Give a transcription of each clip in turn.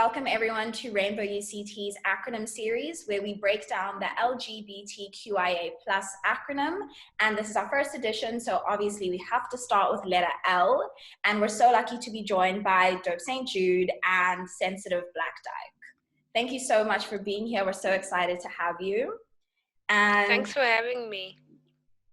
welcome everyone to Rainbow UCT's Acronym Series, where we break down the LGBTQIA+ acronym. And this is our first edition, so obviously we have to start with letter L. And we're so lucky to be joined by Dope St. Jude and Sensitive Black Dyke. Thank you so much for being here. We're so excited to have you. And thanks for having me.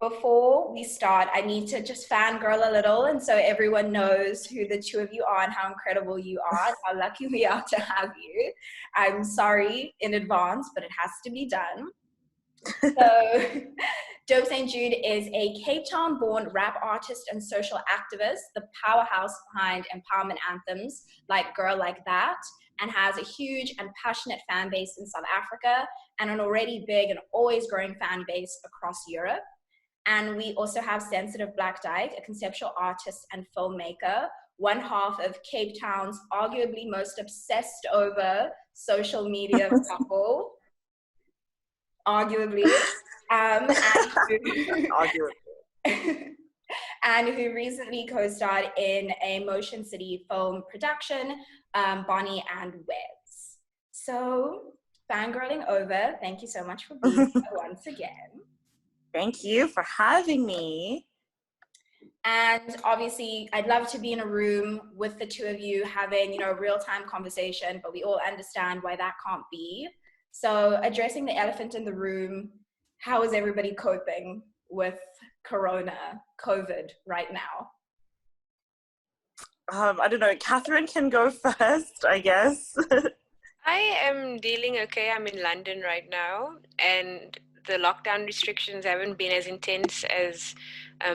Before we start, I need to just fangirl a little, and so everyone knows who the two of you are and how incredible you are, and how lucky we are to have you. I'm sorry in advance, but it has to be done. So, Dope St. Jude is a Cape Town-born rap artist and social activist, the powerhouse behind empowerment anthems like Girl Like That, and has a huge and passionate fan base in South Africa, and an already big and always growing fan base across Europe. And we also have Sensitive Black Dyke, a conceptual artist and filmmaker, one half of Cape Town's arguably most obsessed over social media couple, arguably, and who recently co-starred in a Motion City film production, Bonnie and Webs. So, fangirling over, thank you so much for being here once again. Thank you for having me. And obviously, I'd love to be in a room with the two of you having, a real-time conversation, but we all understand why that can't be. So addressing the elephant in the room, how is everybody coping with COVID right now? I don't know, Catherine can go first, I guess. I am dealing okay. I'm in London right now, and the lockdown restrictions haven't been as intense as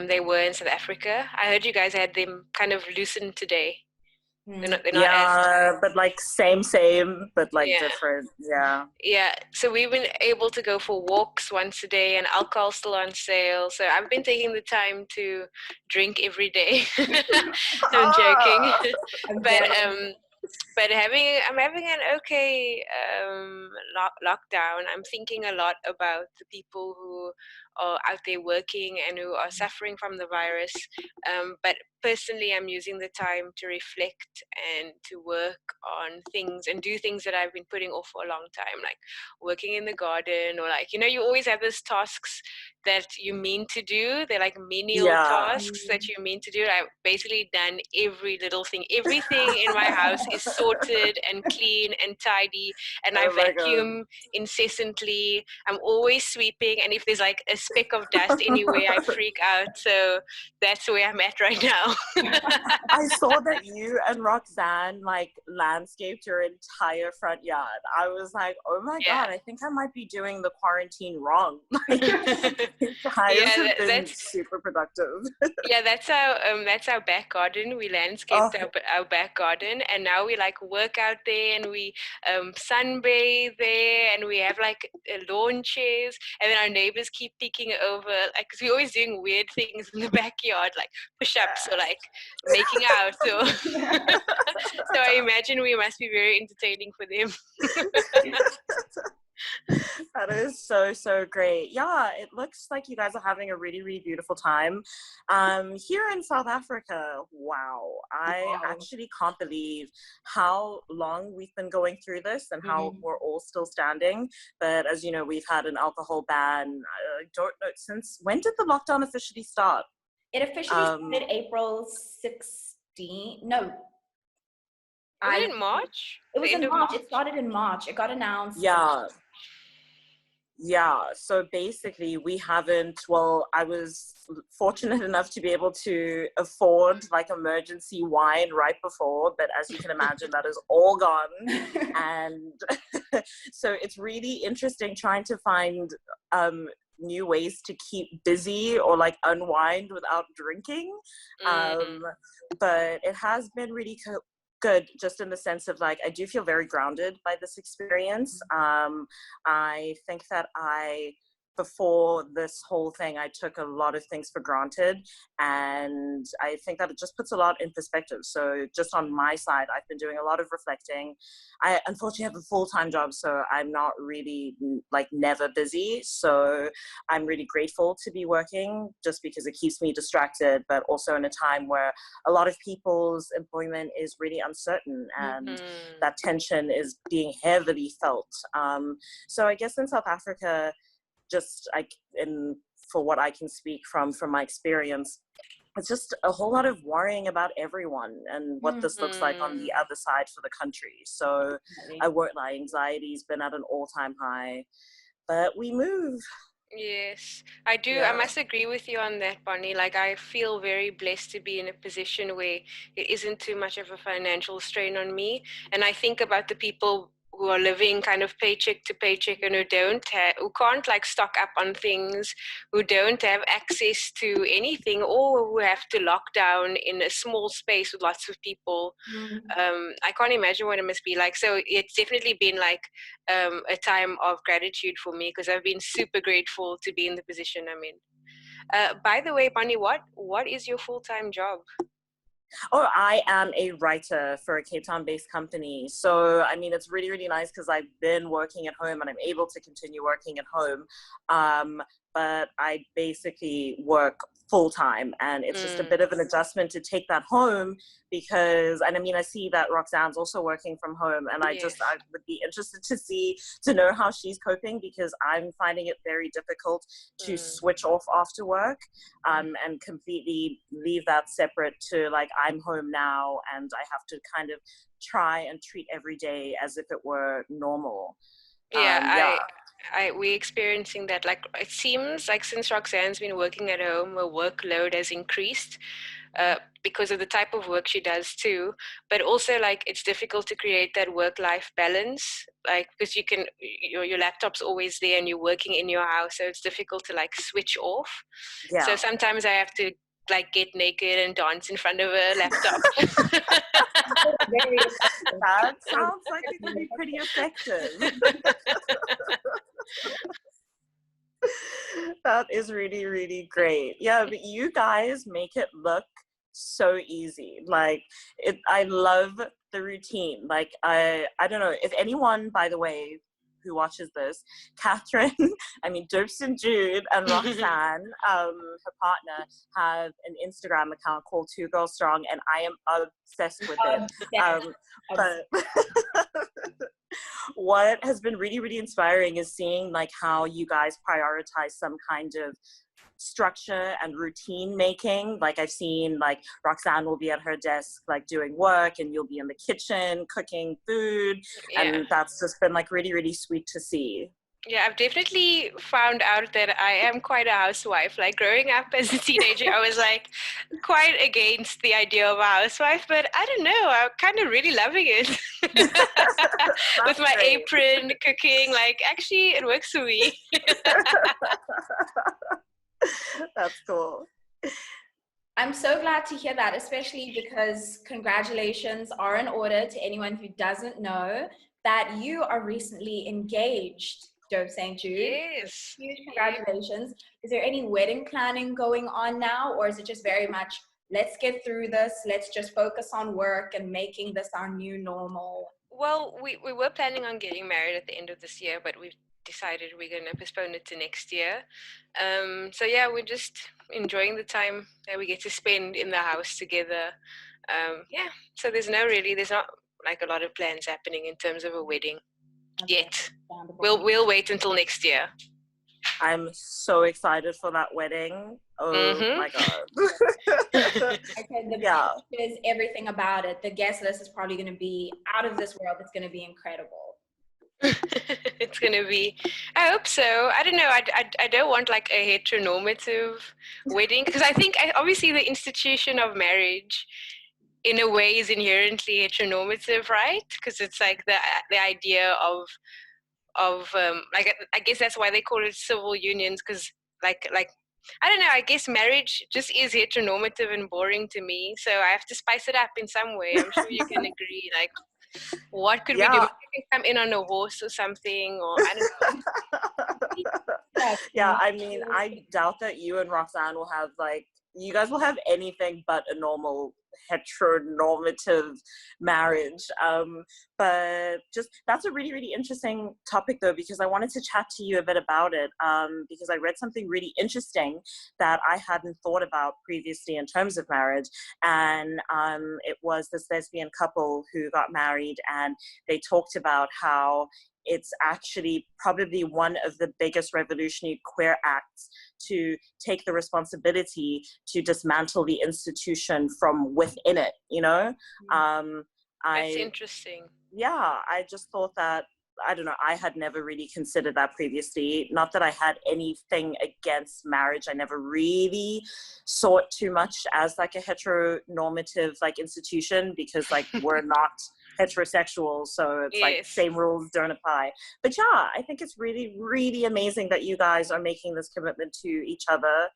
they were in South Africa. I heard you guys had them kind of loosened today. They're not as... but like same, but like different. Yeah. So we've been able to go for walks once a day, and alcohol's still on sale. So I've been taking the time to drink every day. I'm joking, but I'm having an okay lockdown. I'm thinking a lot about the people who are out there working and who are suffering from the virus. But personally, I'm using the time to reflect and to work on things and do things that I've been putting off for a long time, like working in the garden, or like, you always have these tasks that you mean to do. They're like menial tasks that you mean to do. I've basically done every little thing. Everything in my house is sorted and clean and tidy, and I vacuum incessantly. I'm always sweeping, and if there's like a speck of dust anywhere, I freak out. So that's where I'm at right now. I saw that you and Roxanne like landscaped your entire front yard. I was like, oh my God, I think I might be doing the quarantine wrong. Have been super productive. That's our back garden. We landscaped our back garden, and now we like work out there, and we sunbathe there, and we have like lawn chairs, and then our neighbors keep peeking over, like, because we're always doing weird things in the backyard, like push-ups or like making out. So so I imagine we must be very entertaining for them. That is so great. Yeah, it looks like you guys are having a really, really beautiful time here in South Africa. Wow, I actually can't believe how long we've been going through this and how we're all still standing. But as you know, we've had an alcohol ban. I don't know, since when did the lockdown officially start? It officially started April 16th. No. Was it in March? It was in March. It started in March. It got announced. Yeah. So basically we haven't, I was fortunate enough to be able to afford like emergency wine right before, but as you can imagine, that is all gone. And so it's really interesting trying to find new ways to keep busy or like unwind without drinking. But it has been really good, just in the sense of like, I do feel very grounded by this experience. I think that I before this whole thing, I took a lot of things for granted. And I think that it just puts a lot in perspective. So just on my side, I've been doing a lot of reflecting. I unfortunately have a full-time job, so I'm not really like never busy. So I'm really grateful to be working just because it keeps me distracted, but also in a time where a lot of people's employment is really uncertain and that tension is being heavily felt. So I guess in South Africa, just like for what I can speak from my experience, it's just a whole lot of worrying about everyone and what this looks like on the other side for the country. So I won't lie, anxiety's been at an all-time high, but we move. Yes, I do. I must agree with you on that, Bonnie. Like, I feel very blessed to be in a position where it isn't too much of a financial strain on me. And I think about the people who are living kind of paycheck to paycheck and who can't like stock up on things, who don't have access to anything, or who have to lock down in a small space with lots of people. I can't imagine what it must be like. So it's definitely been like a time of gratitude for me, because I've been super grateful to be in the position I'm in. By the way, Bonnie, what is your full-time job? Oh, I am a writer for a Cape Town-based company. So, I mean, it's really, really nice because I've been working at home and I'm able to continue working at home. But I basically work full-time, and it's just a bit of an adjustment to take that home because, and I mean, I see that Roxanne's also working from home, and I would be interested to know how she's coping, because I'm finding it very difficult to switch off after work and completely leave that separate to like, I'm home now and I have to kind of try and treat every day as if it were normal. We're experiencing that. Like, it seems like since Roxanne's been working at home, her workload has increased because of the type of work she does too. But also, like, it's difficult to create that work-life balance, like, because your laptop's always there and you're working in your house, so it's difficult to like switch off. So sometimes I have to like get naked and dance in front of a laptop. That sounds like it could be pretty effective. That is really, really great. Yeah, but you guys make it look so easy. Like, I love the routine. Like, I don't know if anyone, by the way, who watches this, Catherine, I mean, Dopes and Jude and Roxanne, her partner, have an Instagram account called 2 Girls Strong, and I am obsessed with it. But what has been really, really inspiring is seeing like how you guys prioritize some kind of structure and routine making. Like, I've seen like Roxanne will be at her desk like doing work, and you'll be in the kitchen cooking food, and that's just been like really, really sweet to see. Yeah, I've definitely found out that I am quite a housewife. Like, growing up as a teenager, I was like quite against the idea of a housewife, but I don't know, I'm kind of really loving it. With my apron, cooking, like, actually it works for me. That's cool. I'm so glad to hear that, especially because congratulations are in order to anyone who doesn't know that you are recently engaged, Dope St. Jude. Yes. Huge congratulations. Is there any wedding planning going on now, or is it just very much, let's get through this, let's just focus on work and making this our new normal? Well, we were planning on getting married at the end of this year, but we've decided we're going to postpone it to next year. So yeah, we're just enjoying the time that we get to spend in the house together. So there's not like a lot of plans happening in terms of a wedding yet. We'll wait until next year. I'm so excited for that wedding. Oh my God. Is everything about it. The guest list is probably going to be out of this world. It's going to be incredible. It's going to be, I hope so. I don't know. I don't want like a heteronormative wedding, because I think obviously the institution of marriage in a way is inherently heteronormative, right? Because it's like the idea of like, I guess that's why they call it civil unions, because like I don't know, I guess marriage just is heteronormative and boring to me, so I have to spice it up in some way. I'm sure you can agree. Like, what could we do? We can come in on a horse or something, or I don't know. Yeah, I mean, I doubt that you and Roxanne will have you guys will have anything but a normal heteronormative marriage. But just that's a really, really interesting topic though, because I wanted to chat to you a bit about it, because I read something really interesting that I hadn't thought about previously in terms of marriage. And it was this lesbian couple who got married, and they talked about how it's actually probably one of the biggest revolutionary queer acts to take the responsibility to dismantle the institution from within it, you know? That's interesting. Yeah, I just thought that, I don't know, I had never really considered that previously. Not that I had anything against marriage. I never really saw it too much as a heteronormative institution, because we're not heterosexual, so it's Yes. same rules don't apply. But yeah, I think it's really, really amazing that you guys are making this commitment to each other,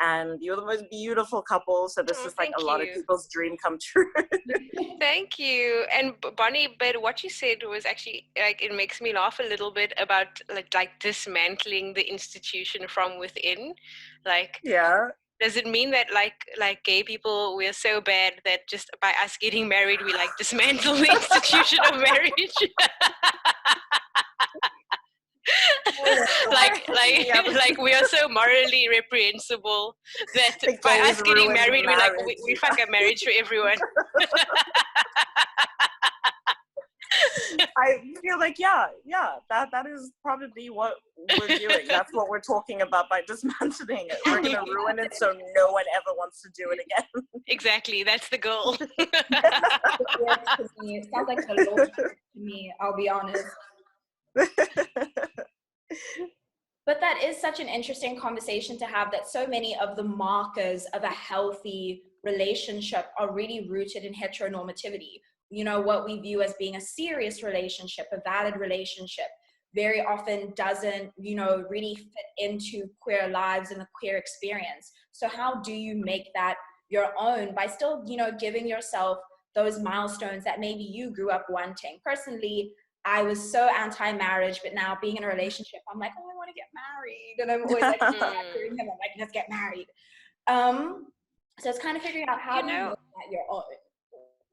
and you're the most beautiful couple, so this is a lot of people's dream come true. Thank you. And Bonnie, but what you said was actually it makes me laugh a little bit about dismantling the institution from within. Yeah. Does it mean that gay people, we're so bad that just by us getting married we dismantle the institution of marriage? We are so morally reprehensible that by us getting married we fuck up marriage for everyone. I feel that is probably what we're doing. That's what we're talking about by dismantling it. We're going to ruin it so no one ever wants to do it again. Exactly, that's the goal. It sounds like a law to me, I'll be honest. But that is such an interesting conversation to have, that so many of the markers of a healthy relationship are really rooted in heteronormativity. You know, what we view as being a serious relationship, a valid relationship, very often doesn't, really fit into queer lives and the queer experience. So how do you make that your own by still, giving yourself those milestones that maybe you grew up wanting? Personally, I was so anti-marriage, but now being in a relationship, I'm like, oh, I want to get married. And I'm always him, I'm like, let's get married. So it's kind of figuring out how do you make that your own.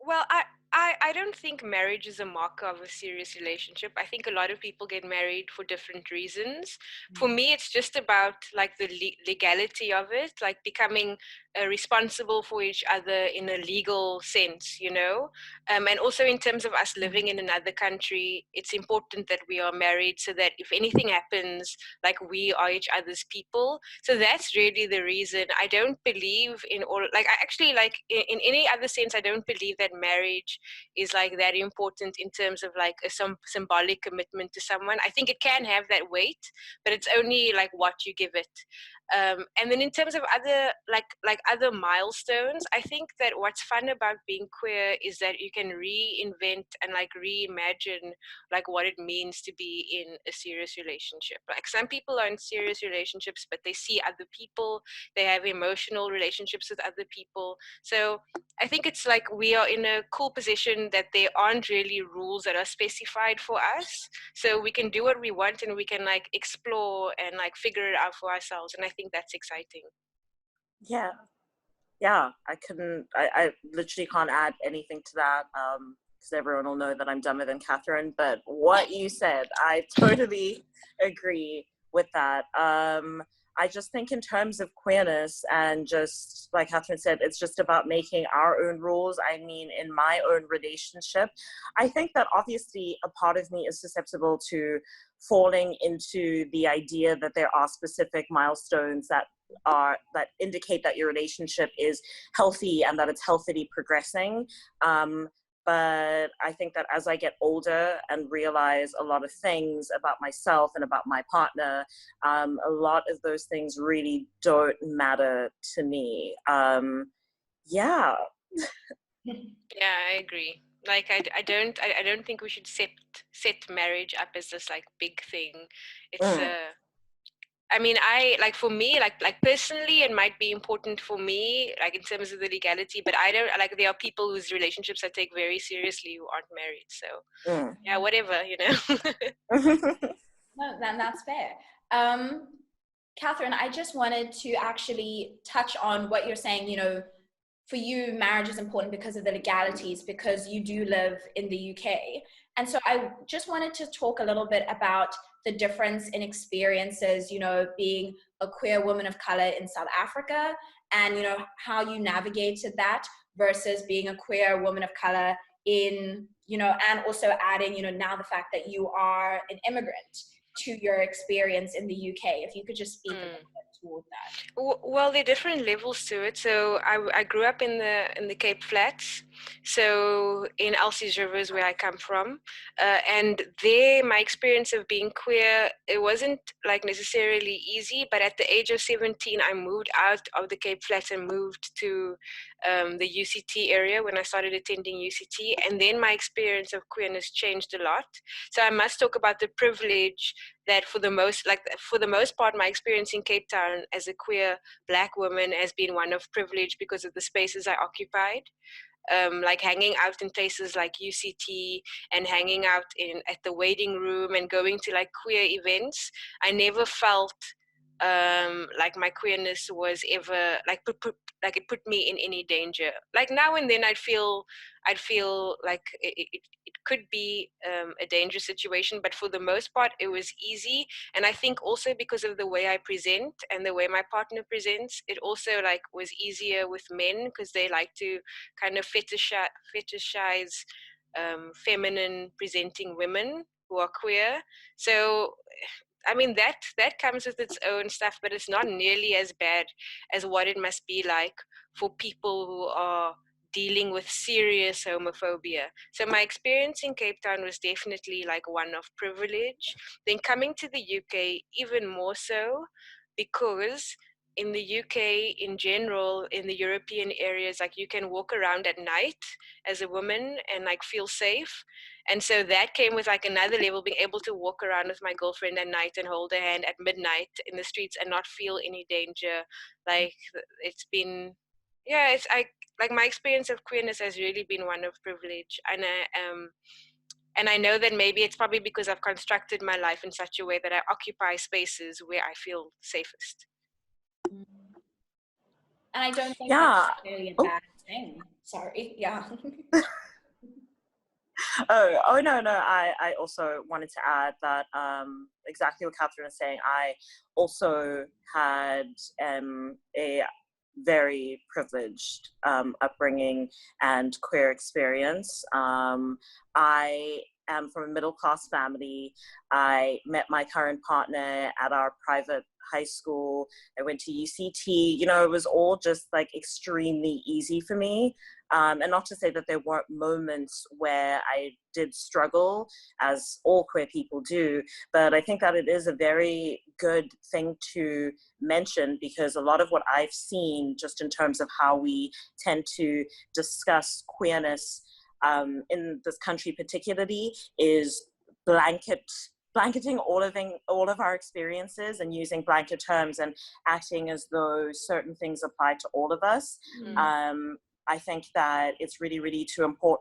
Well, I don't think marriage is a marker of a serious relationship. I think a lot of people get married for different reasons. For me, it's just about the legality of it, becoming responsible for each other in a legal sense, and also in terms of us living in another country, it's important that we are married so that if anything happens, we are each other's people. So that's really the reason. I don't believe in all, in any other sense, I don't believe that marriage is that important in terms of some symbolic commitment to someone. I think it can have that weight, but it's only what you give it. And then in terms of other other milestones, I think that what's fun about being queer is that you can reinvent and reimagine what it means to be in a serious relationship. Some people are in serious relationships, but they see other people, they have emotional relationships with other people. So I think it's we are in a cool position that there aren't really rules that are specified for us, so we can do what we want and we can explore and figure it out for ourselves, and I think that's exciting. Yeah, I literally can't add anything to that, because everyone will know that I'm dumber than Catherine, but what you said, I totally agree with that. I just think in terms of queerness, and just like Catherine said, it's just about making our own rules. I mean, in my own relationship, I think that obviously a part of me is susceptible to falling into the idea that there are specific milestones that indicate that your relationship is healthy and that it's healthily progressing. But I think that as I get older and realize a lot of things about myself and about my partner, a lot of those things really don't matter to me. Yeah, I agree. I don't think we should set marriage up as this big thing. It's I mean, for me, personally, it might be important for me, in terms of the legality, but I don't, there are people whose relationships I take very seriously who aren't married. So, yeah, whatever, No, that's fair. Catherine, I just wanted to actually touch on what you're saying. For you, marriage is important because of the legalities, because you do live in the UK. And so I just wanted to talk a little bit about the difference in experiences, being a queer woman of color in South Africa, and, how you navigated that versus being a queer woman of color in, and also adding, now the fact that you are an immigrant to your experience in the UK. If you could just speak a little bit toward that. Well, there are different levels to it. So I grew up in the Cape Flats, so in Elsie's Rivers, where I come from, and there my experience of being queer, it wasn't like necessarily easy. But at the age of 17, I moved out of the Cape Flats and moved to the UCT area when I started attending UCT, and then my experience of queerness changed a lot. So I must talk about the privilege that for the most part, my experience in Cape Town as a queer Black woman has been one of privilege because of the spaces I occupied. Like hanging out in places like UCT and hanging out at the waiting room and going to like queer events. I never felt like my queerness was ever like like it put me in any danger. Like now and then I'd feel like it could be a dangerous situation, but for the most part it was easy. And I think also because of the way I present and the way my partner presents, it also like was easier with men because they like to kind of fetishize feminine presenting women who are queer. So I mean, that comes with its own stuff, but it's not nearly as bad as what it must be like for people who are dealing with serious homophobia. So my experience in Cape Town was definitely like one of privilege. Then coming to the UK, even more so, because in the UK in general, in the European areas, like you can walk around at night as a woman and like feel safe. And so that came with like another level, being able to walk around with my girlfriend at night and hold her hand at midnight in the streets and not feel any danger. Like it's been, yeah, it's like my experience of queerness has really been one of privilege. And I know that maybe it's probably because I've constructed my life in such a way that I occupy spaces where I feel safest. And I don't think that's really a bad thing. Sorry. Yeah. No. I also wanted to add that exactly what Catherine was saying. I also had a very privileged upbringing and queer experience. I am from a middle-class family. I met my current partner at our private high school. I went to UCT. It was all just like extremely easy for me. And not to say that there weren't moments where I did struggle, as all queer people do, but I think that it is a very good thing to mention, because a lot of what I've seen just in terms of how we tend to discuss queerness in this country particularly is blanketing all of our experiences and using blanket terms and acting as though certain things apply to all of us. Mm-hmm. I think that it's really, really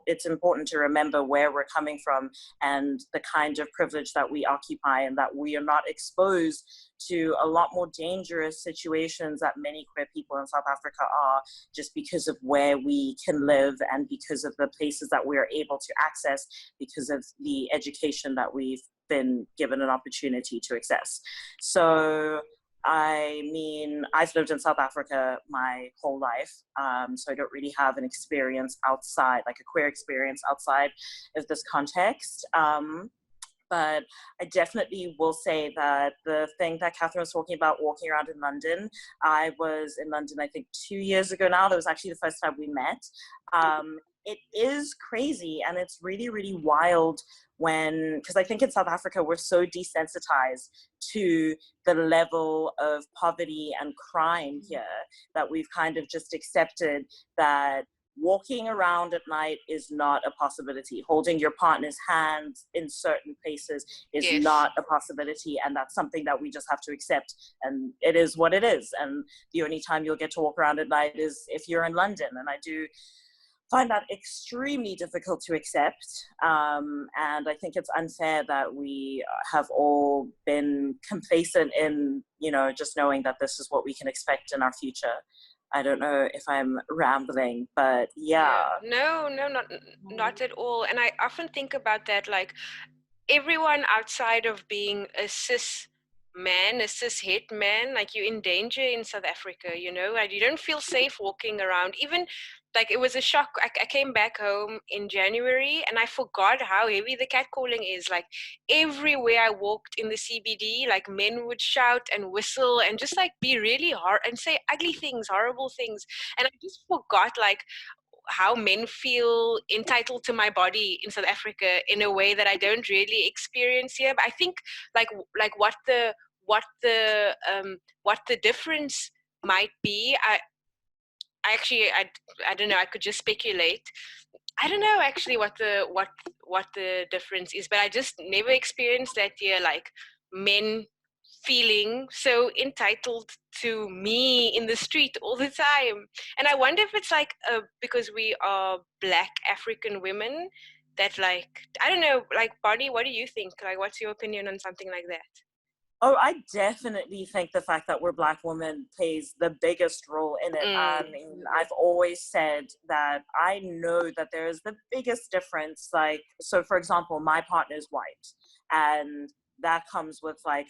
it's important to remember where we're coming from and the kind of privilege that we occupy, and that we are not exposed to a lot more dangerous situations that many queer people in South Africa are, just because of where we can live and because of the places that we are able to access, because of the education that we've been given an opportunity to access. So I mean, I've lived in South Africa my whole life, so I don't really have an experience outside, like a queer experience outside of this context. But I definitely will say that the thing that Catherine was talking about, walking around in London, I was in London, I think 2 years ago now. That was actually the first time we met. It is crazy, and it's really, really wild because I think in South Africa, we're so desensitized to the level of poverty and crime here that we've kind of just accepted that walking around at night is not a possibility. Holding your partner's hands in certain places is not a possibility. And that's something that we just have to accept. And it is what it is. And the only time you'll get to walk around at night is if you're in London. And I do find that extremely difficult to accept. And I think it's unfair that we have all been complacent in, just knowing that this is what we can expect in our future. I don't know if I'm rambling, but yeah. No, not at all. And I often think about that, like everyone outside of being a cis man, a cis het man, like you're in danger in South Africa, like you don't feel safe walking around. Even like it was a shock. I came back home in January and I forgot how heavy the catcalling is. Like everywhere I walked in the CBD, like men would shout and whistle and just like be really hard and say ugly things, horrible things. And I just forgot like how men feel entitled to my body in South Africa in a way that I don't really experience here. But I think like what the difference might be. I don't know. I could just speculate. I don't know actually what the difference is, but I just never experienced that here. Like men feeling so entitled to me in the street all the time. And I wonder if it's like because we are Black African women that like, I don't know, like Bonnie, what do you think? Like, what's your opinion on something like that? Oh, I definitely think the fact that we're Black women plays the biggest role in it. I mean, I've always said that I know that there is the biggest difference. Like, so for example, my partner is white, and that comes with like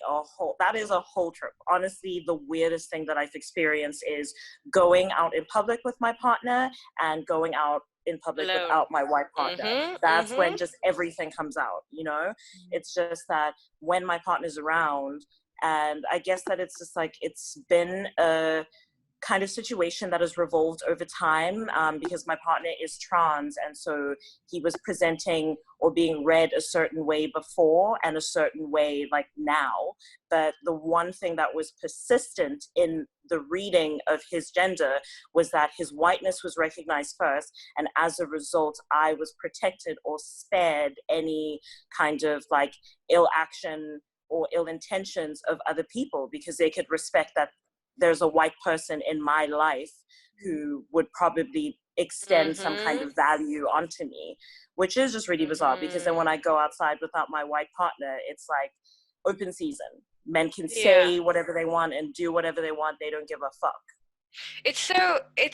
that is a whole trip. Honestly, the weirdest thing that I've experienced is going out in public with my partner and going out in public without my white partner. That's when just everything comes out, It's just that when my partner's around, and I guess that it's just like, it's been a kind of situation that has revolved over time, because my partner is trans, and so he was presenting or being read a certain way before and a certain way like now. But the one thing that was persistent in the reading of his gender was that his whiteness was recognized first, and as a result I was protected or spared any kind of like ill action or ill intentions of other people, because they could respect that there's a white person in my life who would probably extend some kind of value onto me, which is just really bizarre, because then when I go outside without my white partner, it's like open season. Men can say whatever they want and do whatever they want. They don't give a fuck. It's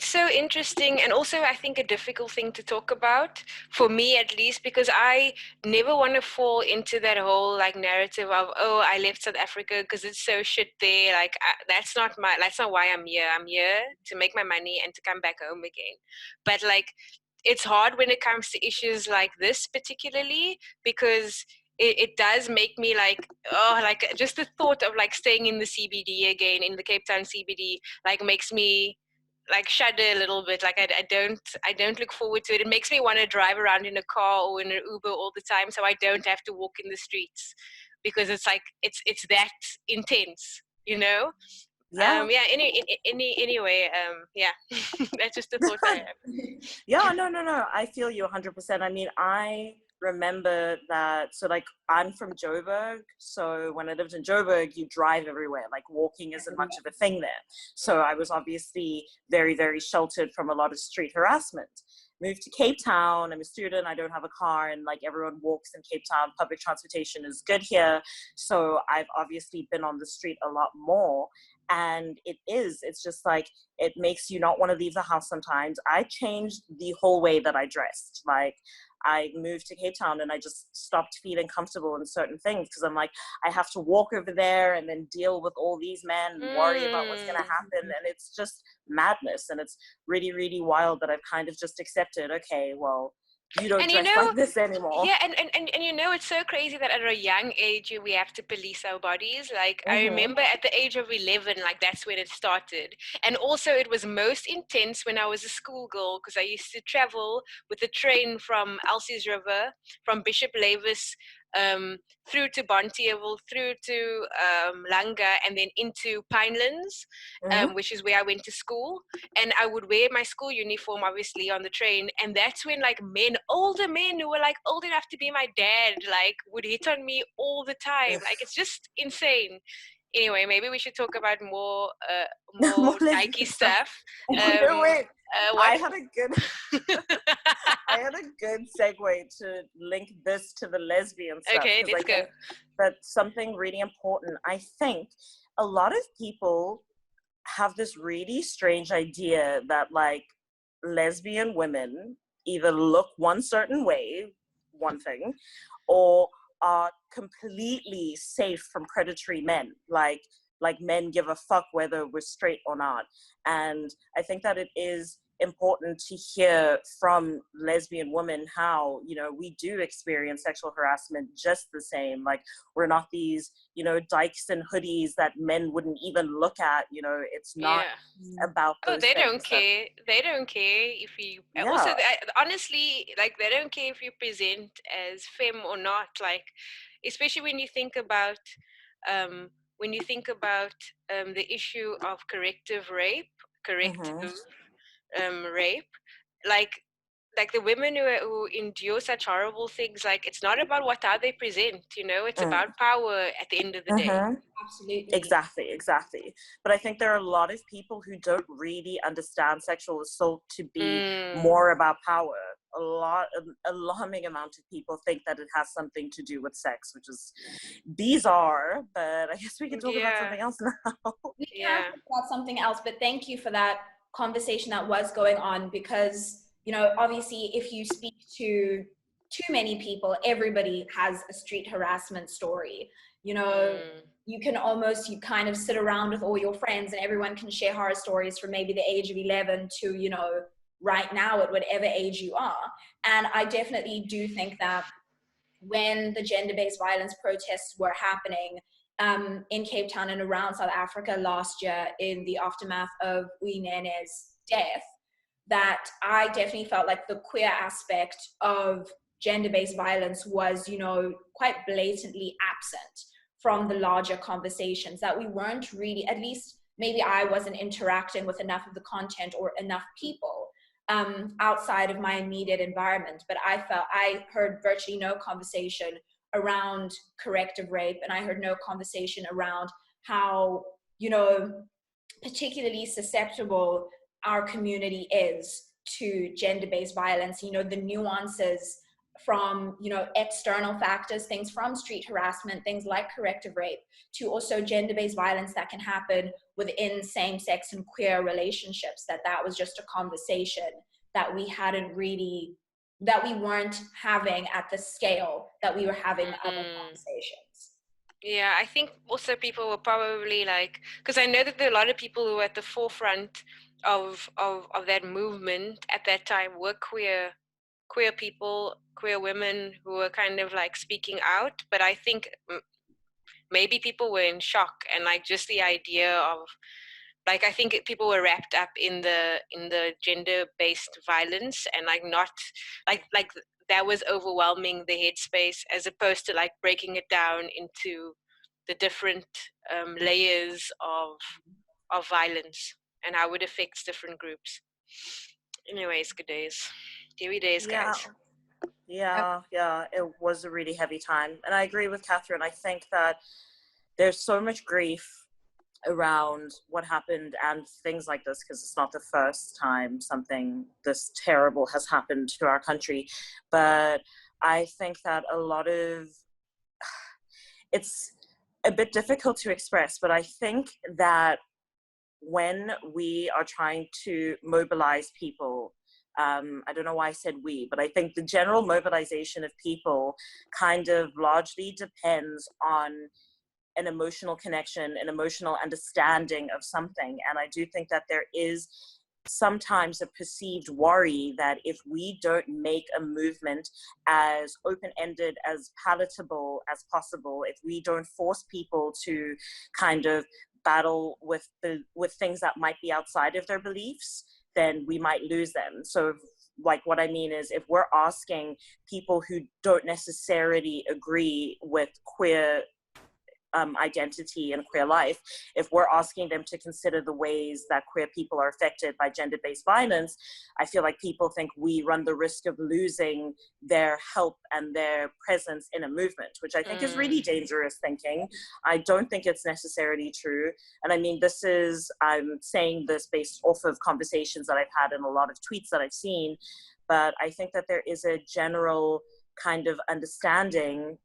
so interesting, and also I think a difficult thing to talk about, for me at least, because I never want to fall into that whole like narrative of, oh, I left South Africa because it's so shit there. Like that's not why I'm here. I'm here to make my money and to come back home again. But like it's hard when it comes to issues like this particularly, because it does make me like, oh, like just the thought of like staying in the CBD again, in the Cape Town CBD, like makes me like shudder a little bit. Like I don't look forward to it. It makes me want to drive around in a car or in an Uber all the time, so I don't have to walk in the streets, because it's like it's that intense, Yeah. Anyway, yeah. That's just the thought I have. Yeah, no. I feel you 100%. I mean, I remember that, so like I'm from Joburg, so when I lived in Joburg, you drive everywhere, like walking isn't much of a thing there. So I was obviously very, very sheltered from a lot of street harassment. Moved to Cape Town, I'm a student, I don't have a car, and like everyone walks in Cape Town, public transportation is good here, so I've obviously been on the street a lot more. And it's just like, it makes you not want to leave the house sometimes. I changed the whole way that I dressed. Like I moved to Cape Town and I just stopped feeling comfortable in certain things, because I'm like, I have to walk over there and then deal with all these men and worry about what's going to happen. And it's just madness. And it's really, really wild that I've kind of just accepted, okay, well, you don't dress like this anymore. Yeah, and it's so crazy that at a young age we have to police our bodies. Like I remember at the age of 11, like that's when it started. And also it was most intense when I was a schoolgirl, because I used to travel with the train from Elsie's River, from Bishop Lavis, through to Bonteheuwel, through to Langa, and then into Pinelands, which is where I went to school. And I would wear my school uniform, obviously, on the train. And that's when like older men who were like old enough to be my dad, like would hit on me all the time. Like it's just insane. Anyway, maybe we should talk about more More Dyke stuff. No, wait. I What? had a good segue to link this to the lesbian stuff. Okay, because let's I go. think that's something really important. I think a lot of people have this really strange idea that like lesbian women either look one certain way, one thing, or are completely safe from predatory men. Like men give a fuck whether we're straight or not. And I think that it is important to hear from lesbian women how, you know, we do experience sexual harassment just the same. Like, we're not these, you know, dykes and hoodies that men wouldn't even look at. You know, it's not about those they things. don't care. They don't care if you. Yeah. Also, honestly, like they don't care if you present as femme or not. Like, especially when you think about the issue of corrective rape, rape, like the women who endure such horrible things, like it's not about how they present, you know, it's about power at the end of the day. Absolutely. Exactly. But I think there are a lot of people who don't really understand sexual assault to be more about power. An alarming amount of people think that it has something to do with sex, which is bizarre, but I guess we can talk about something else now. We can talk about something else, but thank you for that conversation that was going on, because, you know, obviously if you speak to too many people, everybody has a street harassment story. You know, you kind of sit around with all your friends and everyone can share horror stories from maybe the age of 11 to, you know, right now at whatever age you are. And I definitely do think that when the gender-based violence protests were happening in Cape Town and around South Africa last year in the aftermath of Uyinene's death, that I definitely felt like the queer aspect of gender-based violence was, you know, quite blatantly absent from the larger conversations, that we weren't really, at least maybe I wasn't interacting with enough of the content or enough people outside of my immediate environment. But I heard virtually no conversation around corrective rape, and I heard no conversation around how, you know, particularly susceptible our community is to gender-based violence, you know, the nuances from, you know, external factors, things from street harassment, things like corrective rape, to also gender-based violence that can happen within same-sex and queer relationships, that was just a conversation that we weren't having at the scale that we were having other conversations. Yeah, I think also people were probably like, because I know that there are a lot of people who were at the forefront of that movement at that time were queer people, queer women who were kind of like speaking out. But I think maybe people were in shock, and like just the idea of, like, I think people were wrapped up in the gender-based violence, and like not like that was overwhelming the headspace, as opposed to like breaking it down into the different layers of violence and how it affects different groups. Anyways, good days. Dairy days, guys. Yeah, it was a really heavy time. And I agree with Catherine. I think that there's so much grief around what happened and things like this, because it's not the first time something this terrible has happened to our country. But I think that it's a bit difficult to express, but I think that when we are trying to mobilize people, I don't know why I said we, but I think the general mobilization of people kind of largely depends on an emotional connection, an emotional understanding of something. And I do think that there is sometimes a perceived worry that if we don't make a movement as open-ended, as palatable as possible, if we don't force people to kind of battle with things that might be outside of their beliefs, then we might lose them. So like what I mean is, if we're asking people who don't necessarily agree with queer identity and queer life, if we're asking them to consider the ways that queer people are affected by gender-based violence, I feel like people think we run the risk of losing their help and their presence in a movement, which I think is really dangerous thinking. I don't think it's necessarily true. And I mean, I'm saying this based off of conversations that I've had and a lot of tweets that I've seen, but I think that there is a general kind of understanding,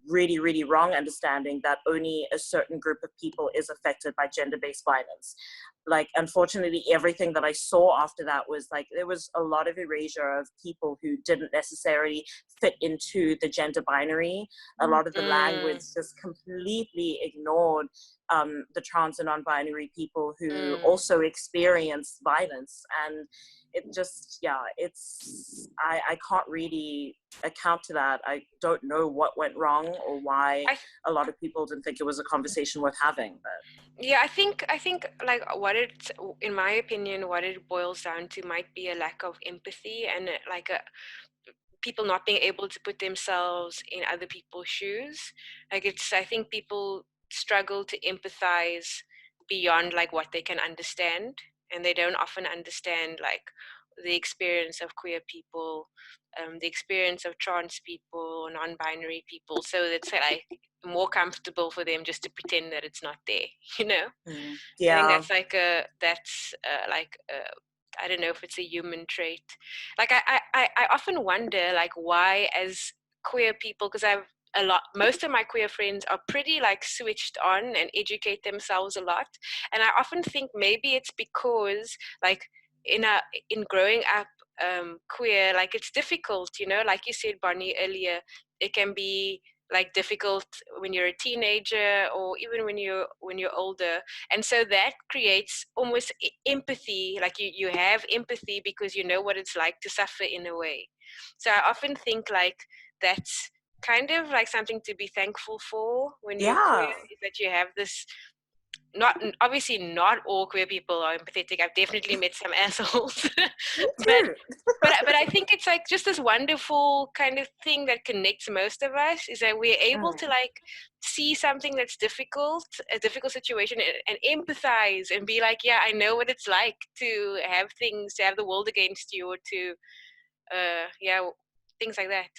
really, really wrong understanding, that only a certain group of people is affected by gender-based violence. Like, unfortunately, everything that I saw after that was like, there was a lot of erasure of people who didn't necessarily fit into the gender binary. A lot of the language just completely ignored the trans and non-binary people who also experienced violence. And it just, I can't really account to that. I don't know what went wrong or why a lot of people didn't think it was a conversation worth having. But yeah, I think like in my opinion, what it boils down to might be a lack of empathy and like people not being able to put themselves in other people's shoes. Like I think people struggle to empathize beyond like what they can understand, and they don't often understand like the experience of queer people, the experience of trans people, non-binary people. So it's like more comfortable for them just to pretend that it's not there, you know? Yeah. I think that's like I don't know if it's a human trait. Like I often wonder like why as queer people, because most of my queer friends are pretty like switched on and educate themselves a lot, and I often think maybe it's because like in growing up queer, like it's difficult, you know, like you said, Bonnie, earlier, it can be like difficult when you're a teenager or even when you're older, and so that creates almost empathy. Like you have empathy because you know what it's like to suffer in a way. So I often think like that's kind of like something to be thankful for when you're queer, is that you have this. Not obviously not all queer people are empathetic. I've definitely met some assholes, but I think it's like just this wonderful kind of thing that connects most of us, is that we're able to like see something that's difficult, a difficult situation, and empathize and be like, yeah, I know what it's like to have the world against you, or to things like that.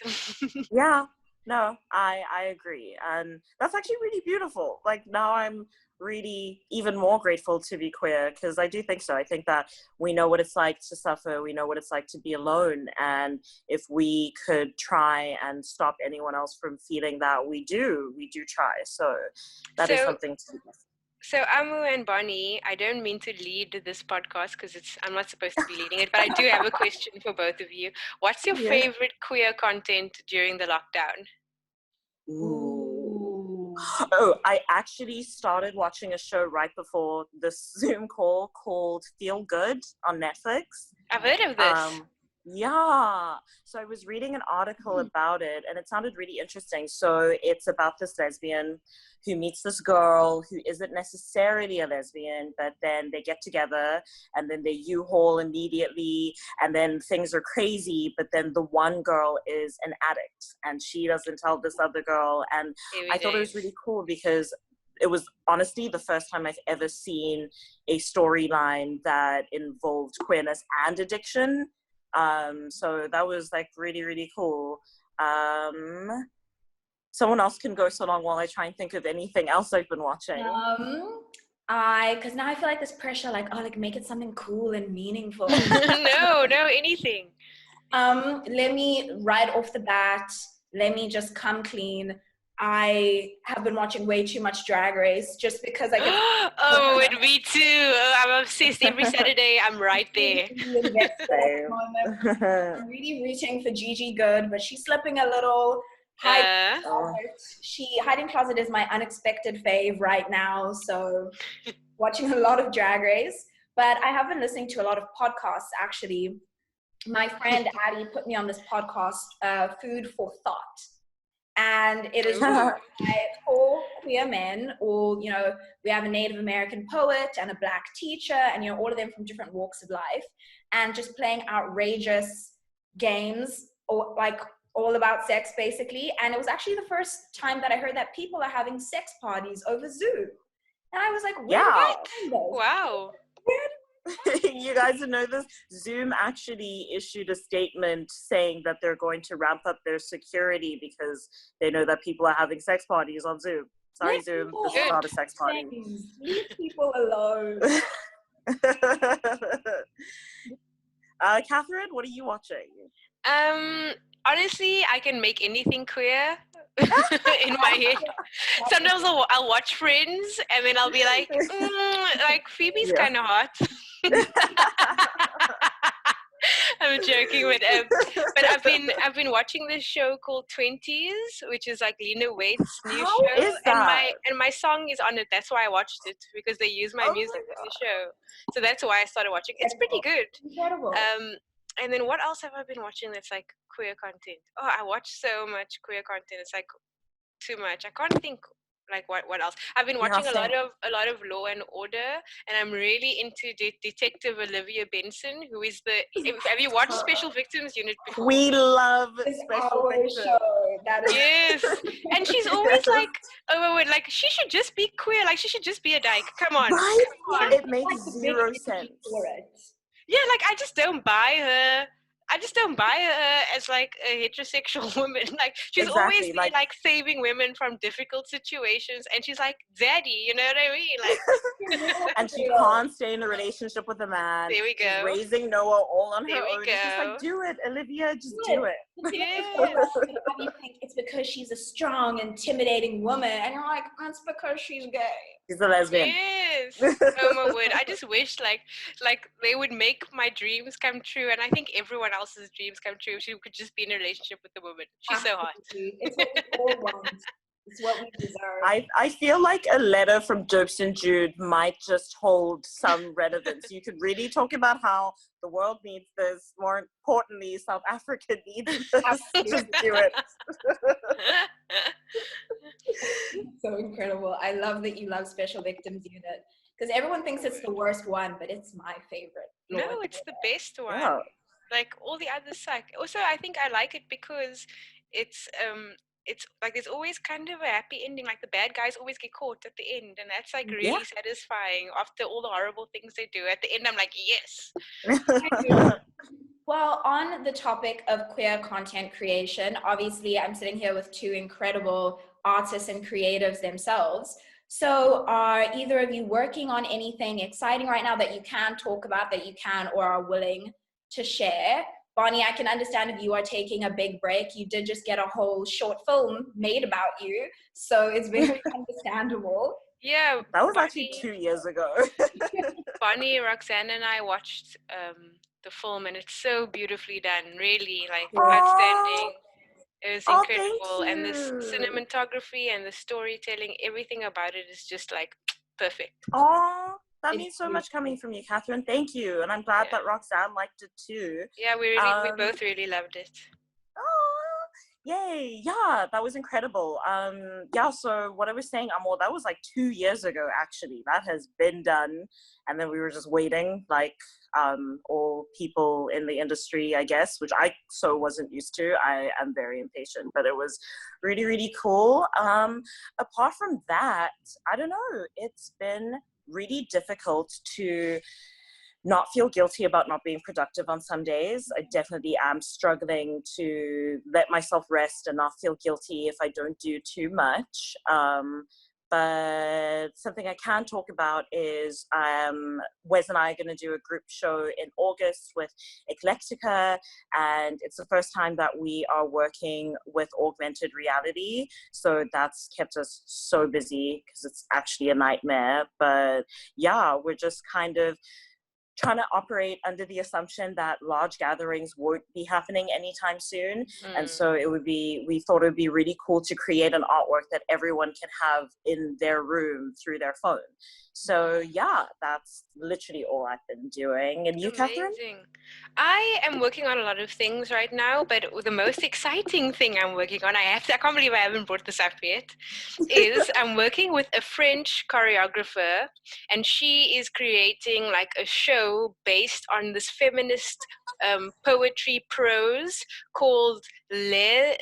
Yeah, no, I agree. And that's actually really beautiful. Like, now I'm really even more grateful to be queer, because I do think so. I think that we know what it's like to suffer. We know what it's like to be alone. And if we could try and stop anyone else from feeling that, we do try. So that is something to. So Amu and Bonnie, I don't mean to lead this podcast because I'm not supposed to be leading it, but I do have a question for both of you. What's your favorite queer content during the lockdown? Ooh. Oh, I actually started watching a show right before this Zoom call called Feel Good on Netflix. I've heard of this. Yeah. So I was reading an article about it, and it sounded really interesting. So it's about this lesbian who meets this girl who isn't necessarily a lesbian, but then they get together and then they U-Haul immediately, and then things are crazy, but then the one girl is an addict and she doesn't tell this other girl. And I thought it was really cool because it was honestly the first time I've ever seen a storyline that involved queerness and addiction. So that was like really, really cool. Someone else can go so long while I try and think of anything else I've been watching. Because now I feel like this pressure, like, oh, like make it something cool and meaningful. No, anything. Let me, right off the bat, just come clean. I have been watching way too much Drag Race just because I get. Oh, and me too. I'm obsessed. Every Saturday, I'm right there. I'm really rooting for Gigi Good, but she's slipping a little. Hiding Closet is my unexpected fave right now, so watching a lot of Drag Race. But I have been listening to a lot of podcasts, actually. My friend Addie put me on this podcast, Food for Thought. And it is by 4 queer men, or, you know, we have a Native American poet and a Black teacher, and, you know, all of them from different walks of life, and just playing outrageous games, or like all about sex basically. And it was actually the first time that I heard that people are having sex parties over Zoom. And I was like, where did I find this? Wow. You guys know this? Zoom actually issued a statement saying that they're going to ramp up their security because they know that people are having sex parties on Zoom. Sorry, Zoom, this is not a sex party. Leave people alone. Catherine, what are you watching? Honestly, I can make anything queer in my head. Sometimes I'll watch Friends, and then I'll be like, like Phoebe's kind of hot. I'm joking, but I've been watching this show called 20s, which is like Lena Waithe's new show, is that? and my song is on it. That's why I watched it, because they use my music in the show. So that's why I started watching. It's pretty good. Incredible. And then what else have I been watching that's like queer content? Oh, I watch so much queer content. It's like too much. I can't think like what else. I've been watching a lot of Law and Order, and I'm really into Detective Olivia Benson, who is have you watched Special Victims Unit before? We love Special Victims. Yes, and she's always like, like she should just be queer, like she should just be a dyke. Come on, right? Come on. It makes zero sense. Yeah, like I just don't buy her. I just don't buy her as like a heterosexual woman. Like she's always like saving women from difficult situations, and she's like daddy, you know what I mean? Like, and she can't stay in a relationship with a man. There we go. She's raising Noah all on her own. Go. It's just like, do it, Olivia, just do it. Yeah. You think it's because she's a strong, intimidating woman, and you're like, that's because she's gay. She's a lesbian. Yes. Oh my word. I just wish like they would make my dreams come true, and I think everyone else's dreams come true if she could just be in a relationship with a woman. She's so hot. It's what we all want. It's what we deserve. I feel like a letter from Dopes and Jude might just hold some relevance. You could really talk about how the world needs this. More importantly, South Africa needs this. Just do it. So incredible. I love that you love Special Victims Unit, because everyone thinks it's the worst one, but it's my favorite. No, it's the best one. Yeah. Like all the others suck. Also, I think I like it because it's like there's always kind of a happy ending. Like the bad guys always get caught at the end, and that's like really satisfying after all the horrible things they do. At the end, I'm like, yes. Well, on the topic of queer content creation, obviously I'm sitting here with two incredible artists and creatives themselves. So are either of you working on anything exciting right now that you can talk about, that you can or are willing to share? Bonnie, I can understand if you are taking a big break. You did just get a whole short film made about you, so it's very understandable. Yeah. That was actually 2 years ago. Bonnie, Roxanne, and I watched the film, and it's so beautifully done, really, like outstanding. It was incredible, and the cinematography and the storytelling, everything about it is just like perfect. Oh, that means so much coming from you, Catherine. Thank you, and I'm glad that Roxanne liked it too. Yeah, we both really loved it. Oh, yay! Yeah, that was incredible. Yeah. So what I was saying, Amor, that was like 2 years ago. Actually, that has been done, and then we were just waiting, like all people in the industry, I guess, which I wasn't used to. I am very impatient, but it was really, really cool. Apart from that, I don't know. It's been really difficult to not feel guilty about not being productive on some days. I definitely am struggling to let myself rest and not feel guilty if I don't do too much. But something I can talk about is Wes and I are going to do a group show in August with Eclectica, and it's the first time that we are working with augmented reality. So that's kept us so busy because it's actually a nightmare. But yeah, we're just kind of trying to operate under the assumption that large gatherings won't be happening anytime soon. And so we thought it would be really cool to create an artwork that everyone can have in their room through their phone. So yeah, that's literally all I've been doing. And you, Catherine? Amazing. I am working on a lot of things right now, but the most exciting thing I'm working on, I can't believe I haven't brought this up yet, is I'm working with a French choreographer, and she is creating like a show based on this feminist poetry prose called Les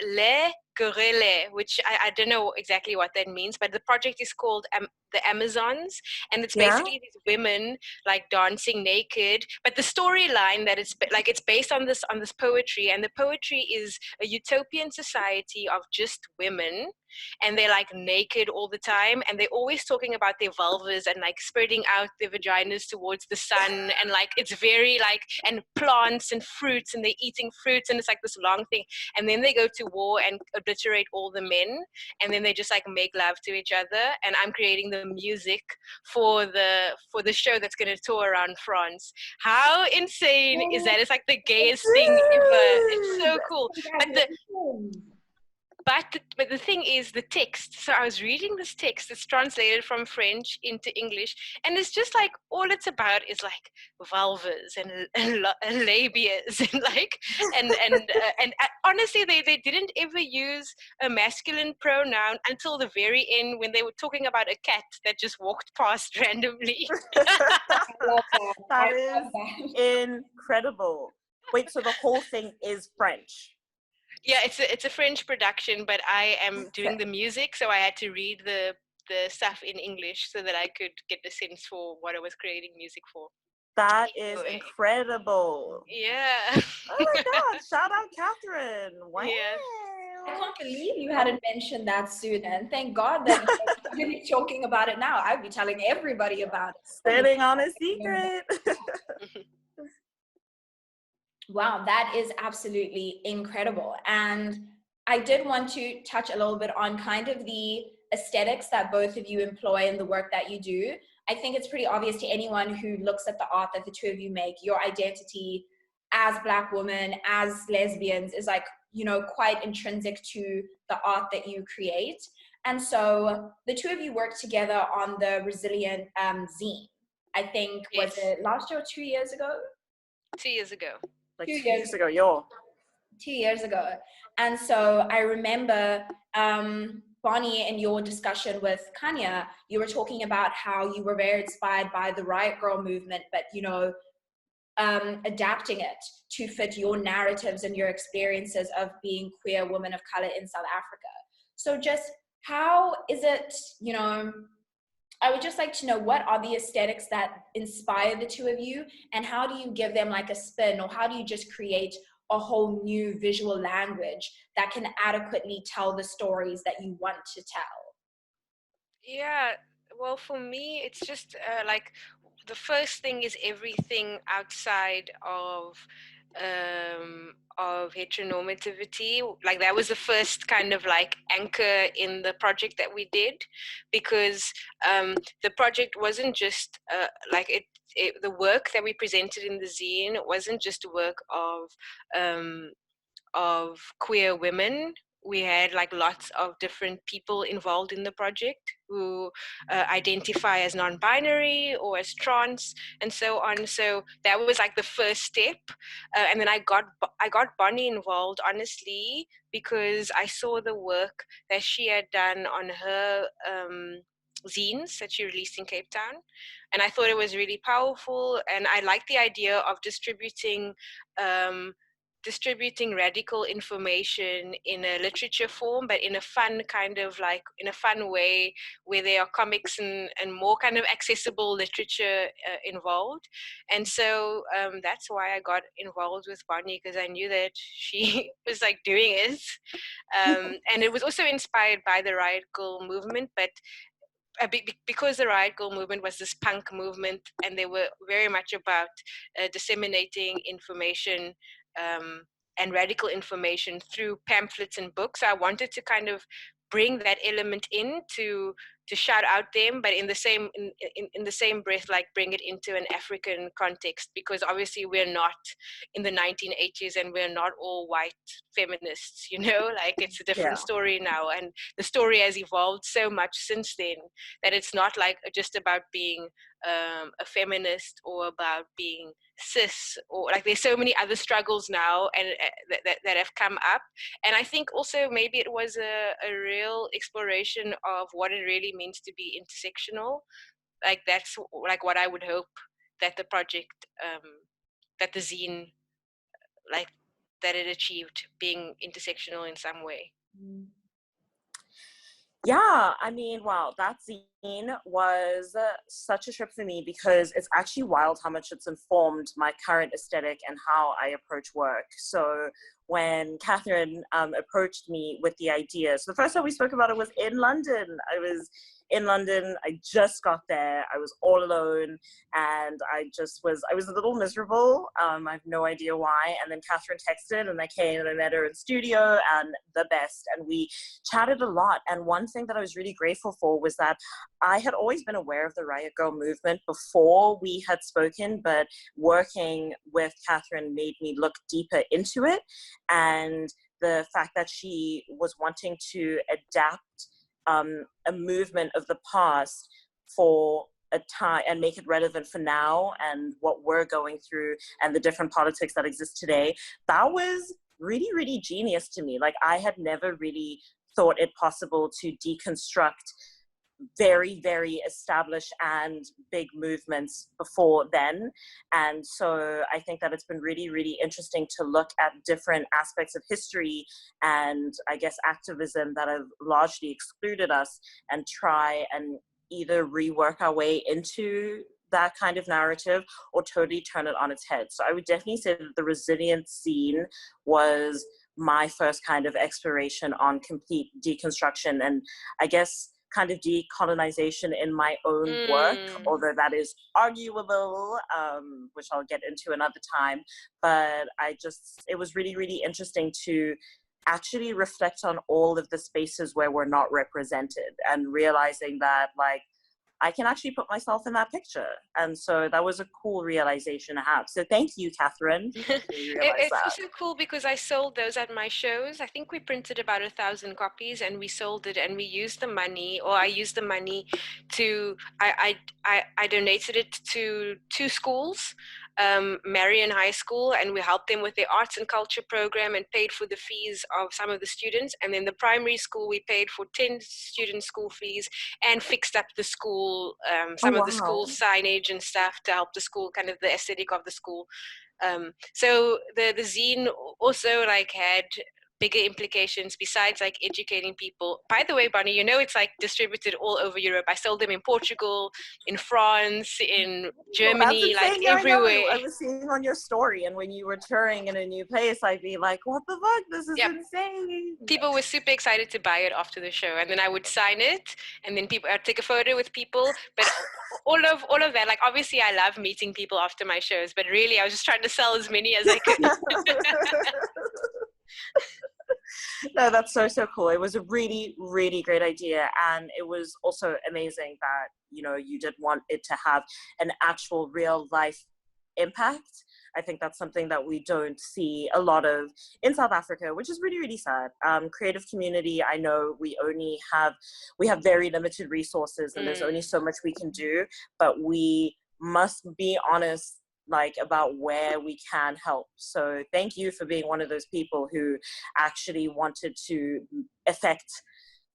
Guerrilles, which I don't know exactly what that means, but the project is called the Amazons, and it's basically these women like dancing naked, but the storyline that it's based on this poetry, and the poetry is a utopian society of just women, and they're like naked all the time, and they're always talking about their vulvas and like spreading out their vaginas towards the sun, and like it's very like, and plants and fruits, and they're eating fruits, and it's like this long thing, and then they go to war and obliterate all the men, and then they just like make love to each other, and I'm creating the music for the show that's going to tour around France. How insane is that? It's like the gayest thing ever. It's so cool. But the thing is the text. So I was reading this text. It's translated from French into English, and it's just like all it's about is like vulvas and labias and like and honestly, they didn't ever use a masculine pronoun until the very end when they were talking about a cat that just walked past randomly. That is incredible. Wait, so the whole thing is French? Yeah, it's a French production, but I am doing the music, so I had to read the stuff in English so that I could get the sense for what I was creating music for. That is incredible. Yeah. Oh my God! Shout out, Catherine. Wow. Yeah. I can't believe you hadn't mentioned that sooner, and thank God that you're really talking about it now. I'd be telling everybody about it. Sitting on a secret. Wow, that is absolutely incredible. And I did want to touch a little bit on kind of the aesthetics that both of you employ in the work that you do. I think it's pretty obvious to anyone who looks at the art that the two of you make, your identity as Black women, as lesbians is like, you know, quite intrinsic to the art that you create. And so the two of you worked together on the Resilient zine. I think, was it last year or 2 years ago? 2 years ago. Like 2 years ago, yo. 2 years ago. And so I remember Bonnie, in your discussion with Kanya, you were talking about how you were very inspired by the Riot Girl movement, but, you know, adapting it to fit your narratives and your experiences of being queer women of color in South Africa. So just how is it, you know, I would just like to know, what are the aesthetics that inspire the two of you, and how do you give them like a spin, or how do you just create a whole new visual language that can adequately tell the stories that you want to tell? Yeah, well, for me, it's just like the first thing is everything outside of heteronormativity. Like that was the first kind of like anchor in the project that we did, because the project wasn't just like the work that we presented in the zine wasn't just work of queer women. We had like lots of different people involved in the project who identify as non-binary or as trans and so on. So that was like the first step, and then I got Bonnie involved, honestly, because I saw the work that she had done on her zines that she released in Cape Town, and I thought it was really powerful, and I liked the idea of distributing radical information in a literature form, but in a fun kind of like, in a fun way, where there are comics and more kind of accessible literature involved. And so that's why I got involved with Bonnie, because I knew that she was like doing it. And it was also inspired by the Riot Girl movement, but because the Riot Girl movement was this punk movement, and they were very much about disseminating information and radical information through pamphlets and books. I wanted to kind of bring that element into shout out them, but in the same in the same breath, like bring it into an African context, because obviously we're not in the 1980s and we're not all white feminists, you know, like it's a different story now, and the story has evolved so much since then that it's not like just about being a feminist or about being cis, or like there's so many other struggles now and that have come up. And I think also maybe it was a real exploration of what it really means to be intersectional. Like that's like what I would hope that the project, that the zine, like that it achieved, being intersectional in some way. Yeah, I mean, wow, that zine was such a trip for me, because it's actually wild how much it's informed my current aesthetic and how I approach work. So when Catherine approached me with the idea, so the first time we spoke about it was in London. I was in London, I just got there, I was all alone, and I was a little miserable. I have no idea why. And then Catherine texted, and I came and I met her in studio, and the best. And we chatted a lot. And one thing that I was really grateful for was that I had always been aware of the Riot Girl movement before we had spoken, but working with Catherine made me look deeper into it. And the fact that she was wanting to adapt a movement of the past for a time and make it relevant for now and what we're going through and the different politics that exist today, that was really, really genius to me. Like, I had never really thought it possible to deconstruct very, very established and big movements before then. And so I think that it's been really, really interesting to look at different aspects of history and, I guess, activism that have largely excluded us, and try and either rework our way into that kind of narrative or totally turn it on its head. So I would definitely say that the resilience scene was my first kind of exploration on complete deconstruction, and I guess kind of decolonization in my own work, although that is arguable, which I'll get into another time. But it was really, really interesting to actually reflect on all of the spaces where we're not represented, and realizing that, like, I can actually put myself in that picture. And so that was a cool realization to have. So thank you, Catherine. It's also cool because I sold those at my shows. I think we printed about 1,000 copies and we sold it, and we used the money, or I used the money to, I donated it to 2 schools, Marion High School, and we helped them with their arts and culture program and paid for the fees of some of the students. And then the primary school, we paid for 10 students' school fees and fixed up the school, some of the school signage and stuff to help the school, kind of the aesthetic of the school. So the zine also like had bigger implications besides like educating people. By the way, Bonnie, you know, it's like distributed all over Europe. I sold them in Portugal, in France, in Germany, like everywhere. I was seeing on your story, and when you were touring in a new place, I'd be like, what the fuck, this is insane. People were super excited to buy it after the show, and then I would sign it, and then I'd take a photo with people. But all of that, like, obviously I love meeting people after my shows, but really I was just trying to sell as many as I could. No, that's so cool. It was a really, really great idea, and it was also amazing that, you know, you did want it to have an actual real life impact. I think that's something that we don't see a lot of in South Africa, which is really, really sad. Creative community, I know we have very limited resources, and there's only so much we can do, but we must be honest, like, about where we can help. So thank you for being one of those people who actually wanted to affect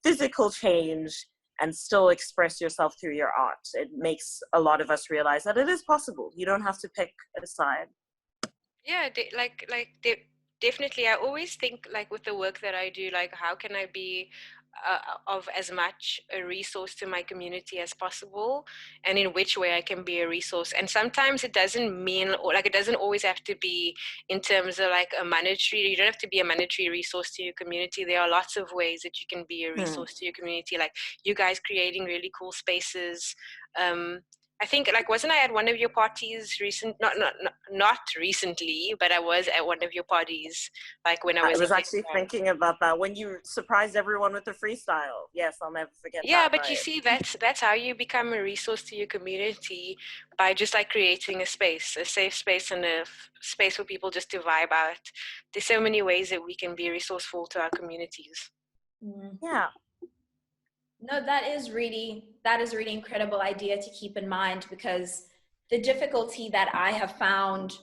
physical change and still express yourself through your art. It makes a lot of us realize that it is possible. You don't have to pick a side. Yeah, definitely. I always think, like, with the work that I do, like, how can I be of as much a resource to my community as possible, and in which way I can be a resource. And sometimes it doesn't mean, or like, it doesn't always have to be in terms of like a monetary, you don't have to be a monetary resource to your community. There are lots of ways that you can be a resource to your community, like you guys creating really cool spaces. I think, like, wasn't I at one of your parties not recently, but I was at one of your parties, like when I I was was in actually thinking about that when you surprised everyone with the freestyle. Yes, I'll never forget yeah, that but you night. see, that's how you become a resource to your community, by just like creating a space, a safe space, and a space for people just to vibe out. There's so many ways that we can be resourceful to our communities. Yeah. No, that is really incredible idea to keep in mind, because the difficulty that I have found,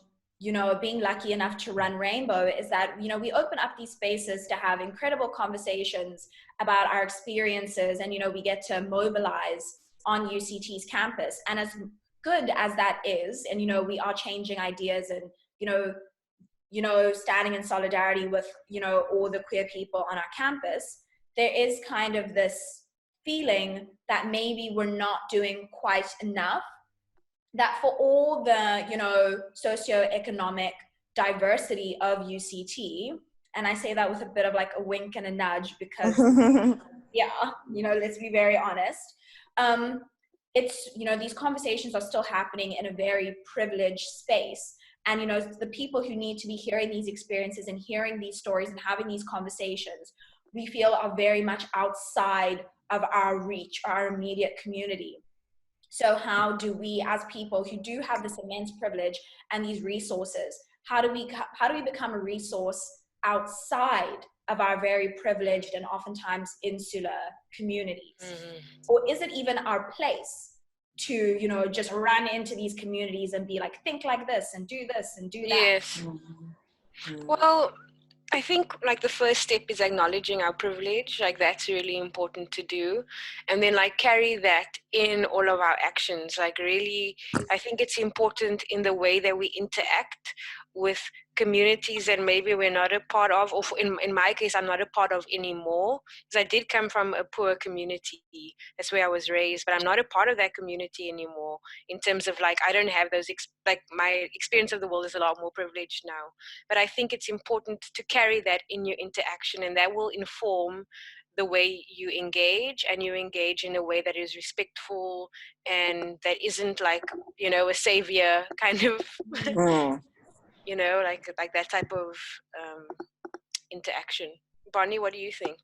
being lucky enough to run Rainbow, is that, we open up these spaces to have incredible conversations about our experiences, and, we get to mobilize on UCT's campus. And as good as that is, and, we are changing ideas and, standing in solidarity with, all the queer people on our campus, there is kind of this feeling that maybe we're not doing quite enough, that for all the, socioeconomic diversity of UCT, and I say that with a bit of like a wink and a nudge, because yeah, let's be very honest. It's, these conversations are still happening in a very privileged space. And, the people who need to be hearing these experiences and hearing these stories and having these conversations, we feel are very much outside of our reach, our immediate community. So how do we, as people who do have this immense privilege and these resources, how do we become a resource outside of our very privileged and oftentimes insular communities? Or is it even our place to, just run into these communities and be like, think like this and do that? Yes. Well, I think like the first step is acknowledging our privilege. Like that's really important to do. And then like carry that in all of our actions. Like really, I think it's important in the way that we interact with communities that maybe we're not a part of, or in my case, I'm not a part of anymore. Because I did come from a poor community. That's where I was raised, but I'm not a part of that community anymore. In terms of like, I don't have those, like my experience of the world is a lot more privileged now. But I think it's important to carry that in your interaction, and that will inform the way you engage, and you engage in a way that is respectful and that isn't like, a savior kind of, like that type of interaction. Bonnie, what do you think?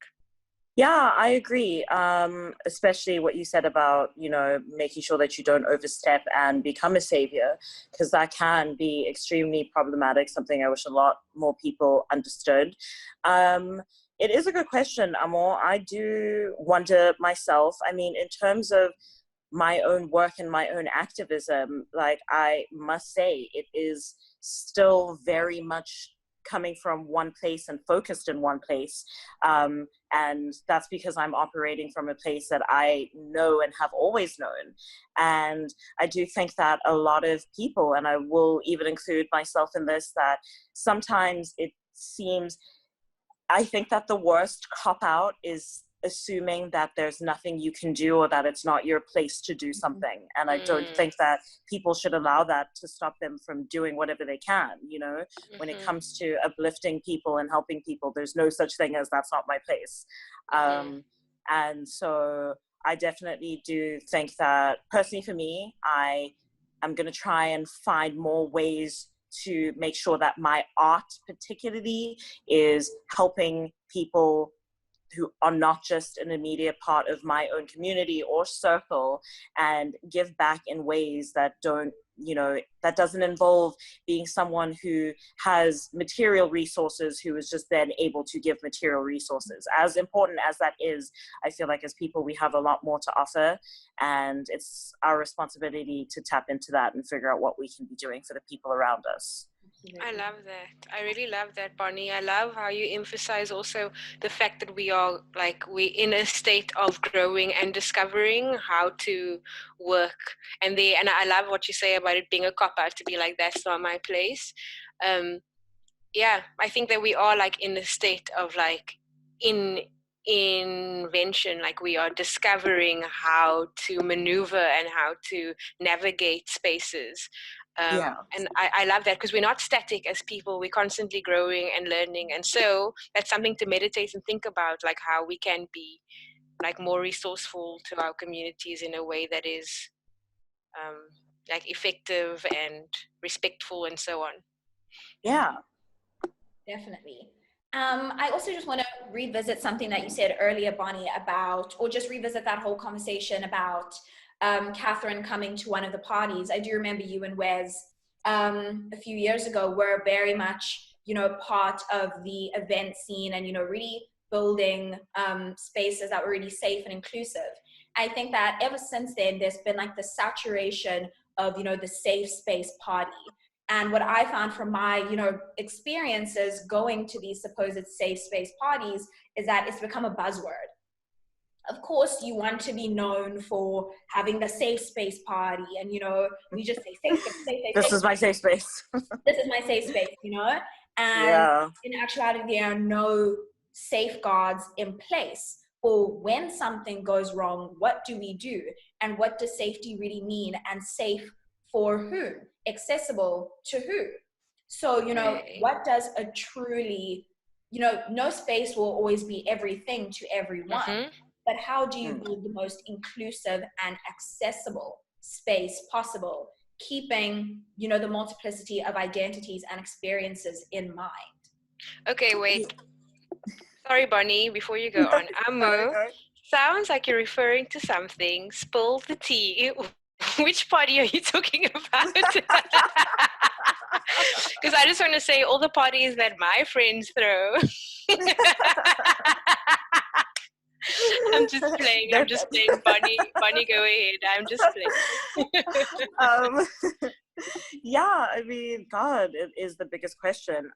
Yeah, I agree. Especially what you said about, making sure that you don't overstep and become a savior, because that can be extremely problematic, something I wish a lot more people understood. It is a good question, Amor. I do wonder myself, I mean, in terms of my own work and my own activism, like I must say, it is still very much coming from one place and focused in one place. And that's because I'm operating from a place that I know and have always known. And I do think that a lot of people, and I will even include myself in this, that sometimes it seems, I think that the worst cop-out is assuming that there's nothing you can do, or that it's not your place to do something. And I don't think that people should allow that to stop them from doing whatever they can, when it comes to uplifting people and helping people, there's no such thing as that's not my place. And so I definitely do think that, personally for me, I'm going to try and find more ways to make sure that my art particularly is helping people who are not just an immediate part of my own community or circle, and give back in ways that don't, that doesn't involve being someone who has material resources, who is just then able to give material resources. As important as that is, I feel like as people, we have a lot more to offer, and it's our responsibility to tap into that and figure out what we can be doing for the people around us. I love that. I really love that, Bonnie. I love how you emphasize also the fact that we're in a state of growing and discovering how to work. And I love what you say about it being a cop-out, to be like, that's not my place. Yeah, I think that we are like in a state of like invention, like we are discovering how to maneuver and how to navigate spaces. And I love that, because we're not static as people, we're constantly growing and learning, and so that's something to meditate and think about, like how we can be like more resourceful to our communities in a way that is like effective and respectful and so on. Yeah. Definitely. I also just want to revisit something that you said earlier, Bonnie, about, or just revisit that whole conversation about Catherine coming to one of the parties. I do remember you and Wes a few years ago were very much, part of the event scene and, really building spaces that were really safe and inclusive. I think that ever since then, there's been like the saturation of, the safe space party. And what I found from my, experiences going to these supposed safe space parties is that it's become a buzzword. Of course, you want to be known for having the safe space party, and we just say safe space, This is my safe space. This is my safe space, And Yeah. in actuality, there are no safeguards in place for when something goes wrong. What do we do, and what does safety really mean? And safe for whom? Accessible to who? So, what does a truly, no space will always be everything to everyone, but how do you build the most inclusive and accessible space possible, keeping, the multiplicity of identities and experiences in mind? Okay, wait. Sorry, Bonnie, before you go on. Amu, sounds like you're referring to something. Spill the tea. Which party are you talking about? Because I just want to say all the parties that my friends throw. I'm just playing. Bonnie, go ahead. I'm just playing. Yeah, I mean, God, it is the biggest question.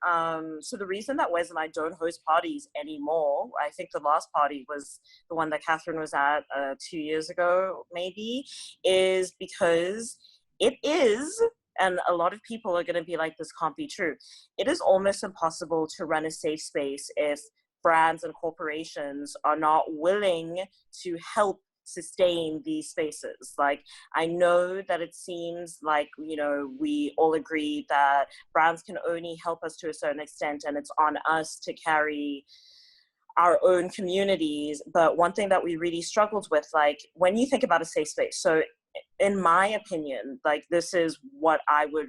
So the reason that Wes and I don't host parties anymore, I think the last party was the one that Catherine was at 2 years ago, maybe, is because it is, and a lot of people are going to be like, this can't be true. It is almost impossible to run a safe space if brands and corporations are not willing to help sustain these spaces. Like, I know that it seems like, we all agree that brands can only help us to a certain extent, and it's on us to carry our own communities. But one thing that we really struggled with, like, when you think about a safe space, so in my opinion, like, this is what I would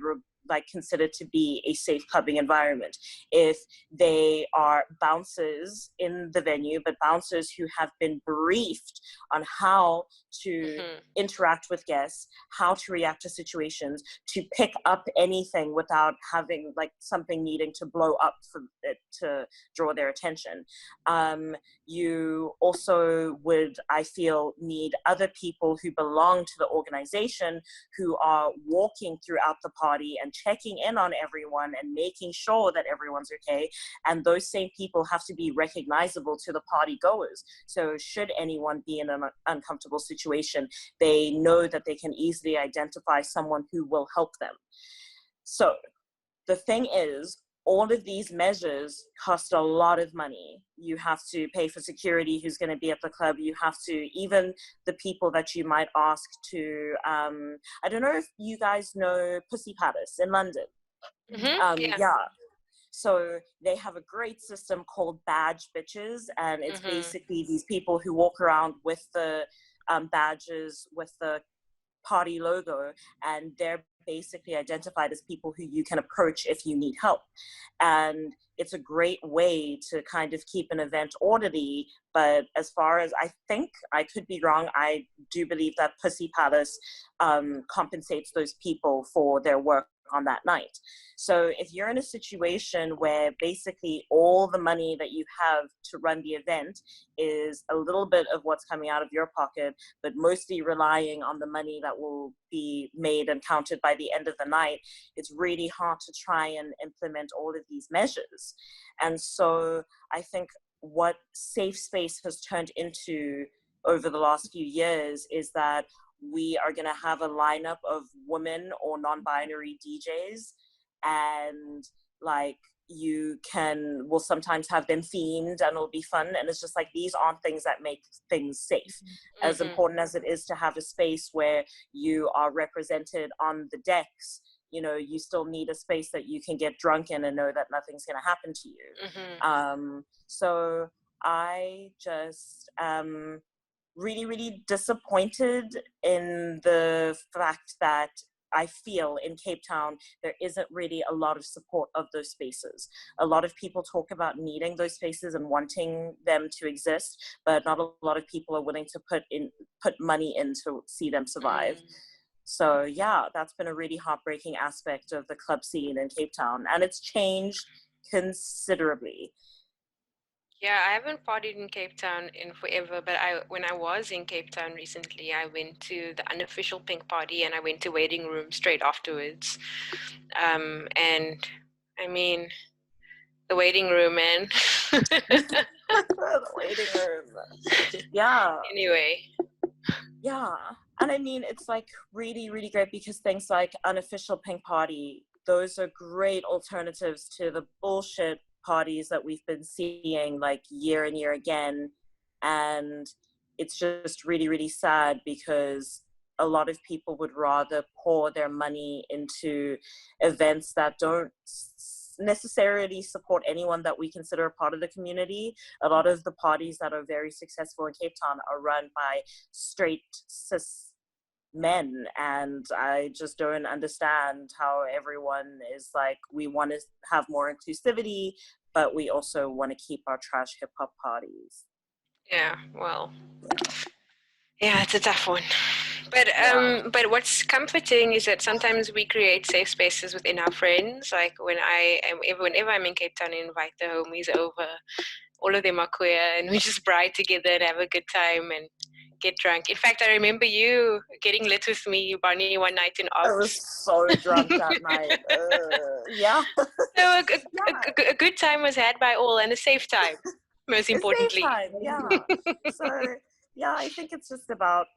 consider to be a safe clubbing environment. If they are bouncers in the venue, but bouncers who have been briefed on how to interact with guests, how to react to situations, to pick up anything without having like something needing to blow up for it to draw their attention. You also would, I feel, need other people who belong to the organization who are walking throughout the party and checking in on everyone and making sure that everyone's okay. And those same people have to be recognizable to the party goers. So should anyone be in an uncomfortable situation, they know that they can easily identify someone who will help them. So the thing is, all of these measures cost a lot of money. You have to pay for security who's going to be at the club. You have to, even the people that you might ask to, I don't know if you guys know Pussy Palace in London. Yeah. So they have a great system called badge bitches. And it's basically these people who walk around with the badges with the party logo, and they're basically identified as people who you can approach if you need help. And it's a great way to kind of keep an event orderly. But as far as I think, I could be wrong, I do believe that Pussy Palace compensates those people for their work on that night. So if you're in a situation where basically all the money that you have to run the event is a little bit of what's coming out of your pocket, but mostly relying on the money that will be made and counted by the end of the night, it's really hard to try and implement all of these measures. And so I think what safe space has turned into over the last few years is that we are going to have a lineup of women or non-binary DJs, and like we'll sometimes have them themed and it'll be fun. And it's just like, these aren't things that make things safe. As important as it is to have a space where you are represented on the decks, you still need a space that you can get drunk in and know that nothing's going to happen to you. So I just really, really disappointed in the fact that I feel in Cape Town, there isn't really a lot of support of those spaces. A lot of people talk about needing those spaces and wanting them to exist, but not a lot of people are willing to put money in to see them survive. So yeah, that's been a really heartbreaking aspect of the club scene in Cape Town, and it's changed considerably. Yeah, I haven't partied in Cape Town in forever, but when I was in Cape Town recently, I went to the unofficial pink party and I went to waiting room straight afterwards. And I mean, the waiting room, man. The waiting room. Yeah. Anyway. Yeah. And I mean, it's like really, really great because things like unofficial pink party, those are great alternatives to the bullshit parties that we've been seeing like year and year again. And it's just really, really sad because a lot of people would rather pour their money into events that don't necessarily support anyone that we consider a part of the community. A lot of the parties that are very successful in Cape Town are run by straight cis men, and I just don't understand how everyone is like, we want to have more inclusivity, but we also want to keep our trash hip hop parties. Yeah, well, yeah, it's a tough one. But what's comforting is that sometimes we create safe spaces within our friends. Like whenever I'm in Cape Town, I invite the homies over. All of them are queer, and we just bride together and have a good time and get drunk. In fact, I remember you getting lit with me, Barney, one night in Ops. I was so drunk that night. Yeah. So a good time was had by all, and a safe time, most importantly. Safe time, yeah. So yeah, I think it's just about,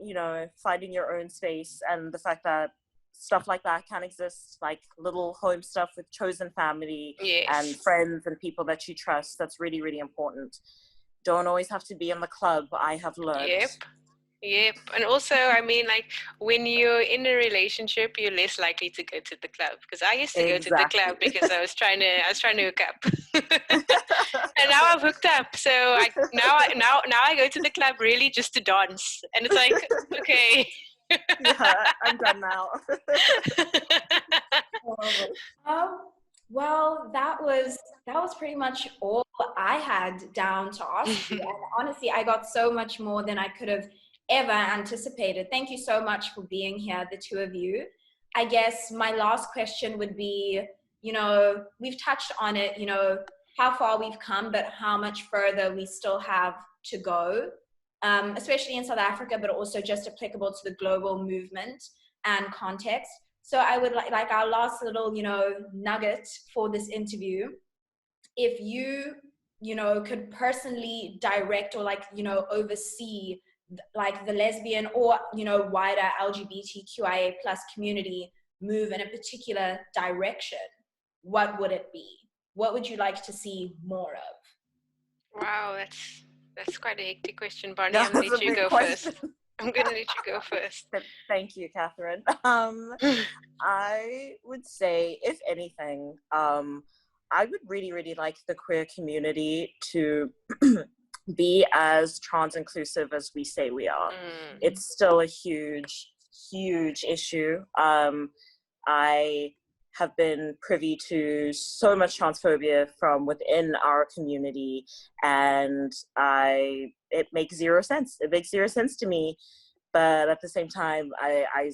finding your own space, and the fact that stuff like that can exist, like little home stuff with chosen family and friends and people that you trust. That's really, really important. Don't always have to be in the club, I have learned. Yep. And also, I mean, like, when you're in a relationship, you're less likely to go to the club. Because I used to go to the club because I was trying to hook up. And now I've hooked up. So now I go to the club really just to dance. And it's like, okay. Yeah, I'm done now. Well, that was pretty much all I had down to ask you. And honestly, I got so much more than I could have ever anticipated. Thank you so much for being here, the two of you. I guess my last question would be, we've touched on it, how far we've come, but how much further we still have to go, especially in South Africa, but also just applicable to the global movement and context. So I would like our last little, nugget for this interview. If you, could personally direct or oversee like the lesbian or, wider LGBTQIA+ community move in a particular direction, what would it be? What would you like to see more of? Wow, that's quite a hectic question, Barney. I'm going to let you go first. I'm going to let you go first. Thank you, Catherine. I would say, if anything, I would really, really like the queer community to be as trans inclusive as we say we are. It's still a huge, huge issue. I have been privy to so much transphobia from within our community, and it makes zero sense. It makes zero sense to me, but at the same time, I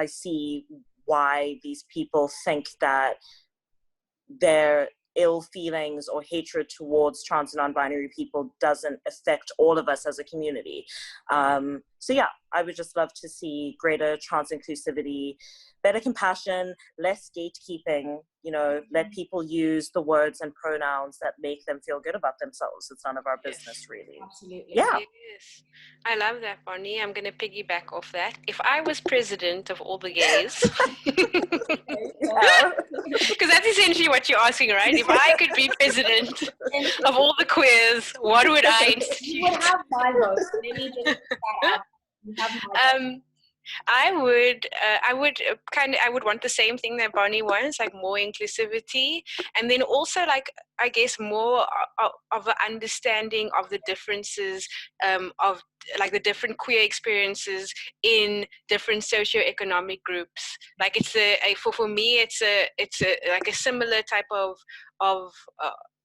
see why these people think that their ill feelings or hatred towards trans and non-binary people doesn't affect all of us as a community. So yeah, I would just love to see greater trans inclusivity, better compassion, less gatekeeping, let people use the words and pronouns that make them feel good about themselves. It's none of our business, really. Absolutely. Yeah. Yes. I love that, Barney. I'm going to piggyback off that. If I was president of all the gays, because that's essentially what you're asking, right? If I could be president of all the queers, what would I institute? You would have my vote. Let me just put that out. You have my vote. I would want the same thing that Bonnie wants, like more inclusivity, and then also like I guess more of an understanding of the differences of like the different queer experiences in different socioeconomic groups. Like for me, it's like a similar type of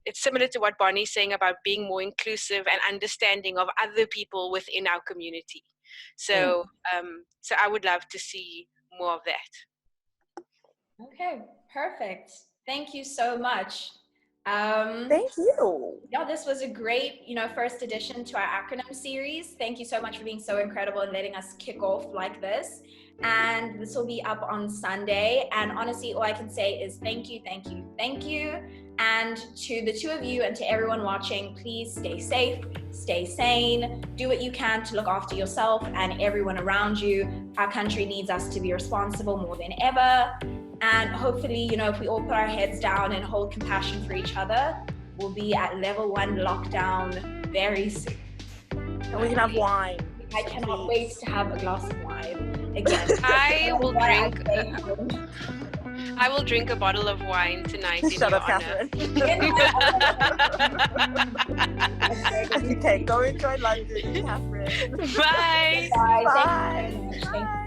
it's similar to what Bonnie's saying about being more inclusive and understanding of other people within our community. So so I would love to see more of that. Okay, perfect. Thank you so much. Thank you. Yeah, this was a great, first addition to our acronym series. Thank you so much for being so incredible and letting us kick off like this. And this will be up on Sunday. And honestly, all I can say is thank you, thank you, thank you. And to the two of you and to everyone watching, please stay safe, stay sane, do what you can to look after yourself and everyone around you. Our country needs us to be responsible more than ever. And hopefully, if we all put our heads down and hold compassion for each other, we'll be at level 1 lockdown very soon. And we can have wine. I cannot wait to have a glass of wine again. I will drink a bottle of wine tonight in Shut your up, honor. Catherine. Okay, go enjoy London, Catherine. Bye. Bye. Thank you so much. Thank you.